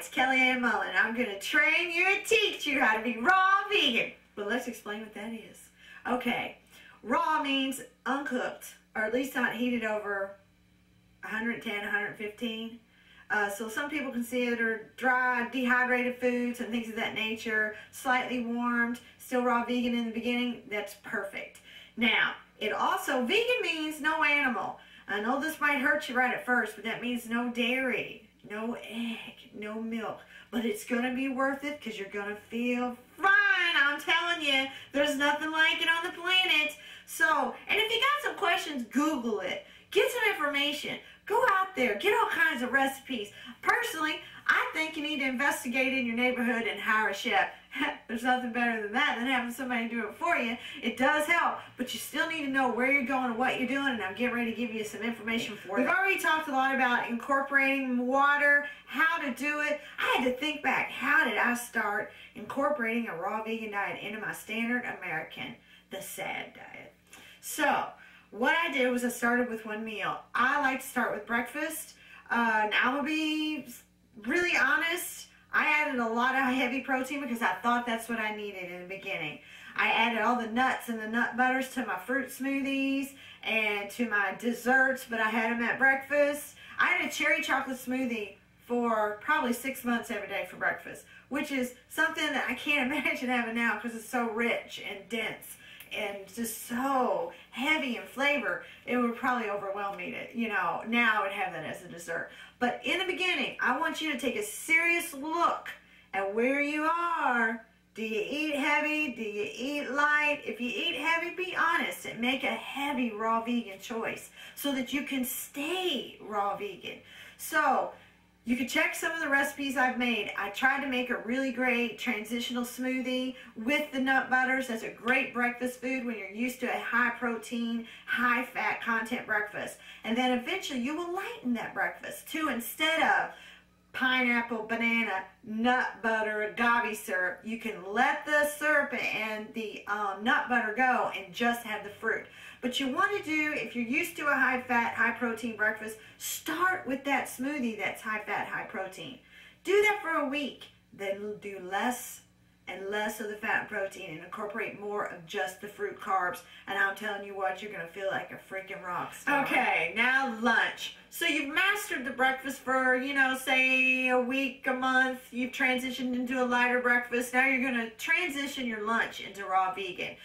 it's Kellyanne Mullen. I'm going to train you and teach you how to be raw vegan. But let's explain what that is. Okay, raw means uncooked, or at least not heated over 110, 115. So some people consider dry, dehydrated foods and things of that nature, slightly warmed, still raw vegan in the beginning. That's perfect. Now, it also, vegan means no animal. I know this might hurt you right at first, but that means no dairy, no egg, no milk. But it's going to be worth it because you're going to feel fine. I'm telling you, there's nothing like it on the planet. So, and if you got some questions, Google it. Get some information. Go out there. Get all kinds of recipes. Personally, I think you need to investigate in your neighborhood and hire a chef. There's nothing better than that than having somebody do it for you. It does help, but you still need to know where you're going and what you're doing, and I'm getting ready to give you some information for it. We've already talked a lot about incorporating water, how to do it. I had to think back, how did I start incorporating a raw vegan diet into my standard American, the SAD diet? So, what I did was I started with one meal. I like to start with breakfast. Now, I'm going to be really honest. I added a lot of heavy protein because I thought that's what I needed in the beginning. I added all the nuts and the nut butters to my fruit smoothies and to my desserts, but I had them at breakfast. I had a cherry chocolate smoothie for probably 6 months every day for breakfast, which is something that I can't imagine having now because it's so rich and dense and just so heavy in flavor. It would probably overwhelm me to, now I would have that as a dessert. But in the beginning, I want you to take a serious look at where you are. Do you eat heavy? Do you eat light? If you eat heavy, be honest and make a heavy raw vegan choice so that you can stay raw vegan. So, you can check some of the recipes I've made. I tried to make a really great transitional smoothie with the nut butters. That's a great breakfast food when you're used to a high protein, high fat content breakfast. And then eventually you will lighten that breakfast too. Instead of pineapple, banana, nut butter, agave syrup, you can let the syrup and the nut butter go and just have the fruit. But you want to do, if you're used to a high-fat, high-protein breakfast, start with that smoothie that's high-fat, high-protein. Do that for a week. Then do less and less of the fat and protein and incorporate more of just the fruit carbs. And I'm telling you what, you're going to feel like a freaking rock star. Okay, now lunch. So you've mastered the breakfast for, say a week, a month. You've transitioned into a lighter breakfast. Now you're going to transition your lunch into raw vegan.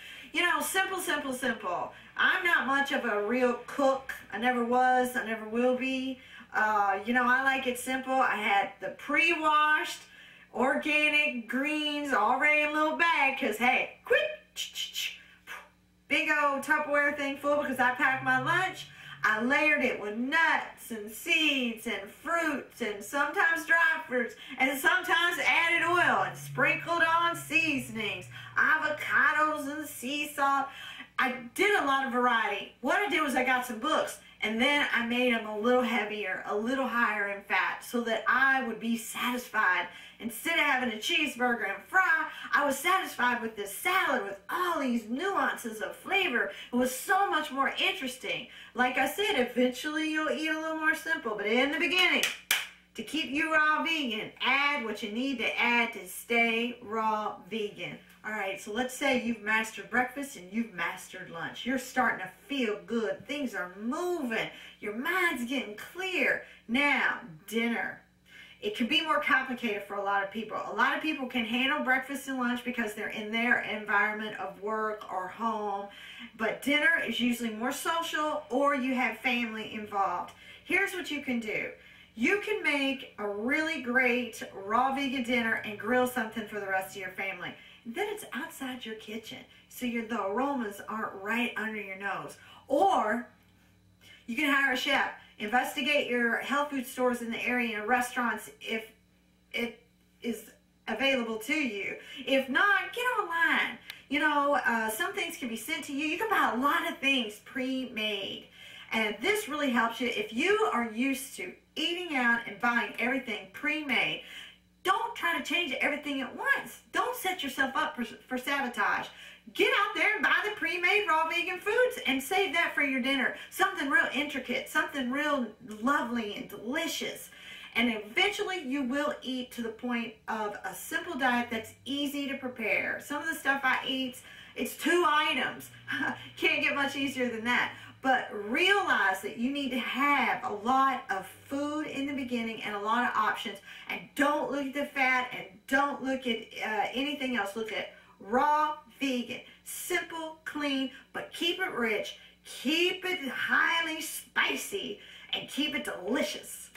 Simple, simple, simple. I'm not much of a real cook. I never was. I never will be. I like it simple. I had the pre-washed organic greens already in a little bag because, hey, quick, big old Tupperware thing full because I packed my lunch. I layered it with nuts and seeds and fruits and sometimes dry fruits and sometimes added oil and sprinkled on seasonings, avocados and sea salt. I did a lot of variety. What I did was I got some books and then I made them a little heavier, a little higher in fat so that I would be satisfied. Instead of having a cheeseburger and fry, I was satisfied with this salad with all these nuances of flavor. It was so much more interesting. Like I said, eventually you'll eat a little more simple, but in the beginning, to keep you raw vegan, add what you need to add to stay raw vegan. All right, so let's say you've mastered breakfast and you've mastered lunch. You're starting to feel good. Things are moving. Your mind's getting clear. Now, dinner. It can be more complicated for a lot of people. A lot of people can handle breakfast and lunch because they're in their environment of work or home. But dinner is usually more social or you have family involved. Here's what you can do. You can make a really great raw vegan dinner and grill something for the rest of your family. Then it's outside your kitchen, so the aromas aren't right under your nose. Or you can hire a chef. Investigate your health food stores in the area and restaurants if it is available to you. If not, get online. Some things can be sent to you. You can buy a lot of things pre-made. And this really helps you. If you are used to eating out and buying everything pre-made, don't try to change everything at once. Don't set yourself up for sabotage. Get out there and buy the pre-made raw vegan foods and save that for your dinner. Something real intricate, something real lovely and delicious. And eventually you will eat to the point of a simple diet that's easy to prepare. Some of the stuff I eat, it's 2 items. Can't get much easier than that. But realize that you need to have a lot of food in the beginning and a lot of options. And don't look at the fat and don't look at anything else. Look at raw vegan. Simple, clean, but keep it rich. Keep it highly spicy and keep it delicious.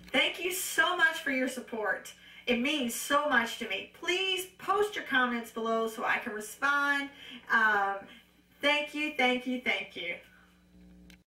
Thank you so much for your support. It means so much to me. Please post your comments below so I can respond. Thank you, thank you, thank you.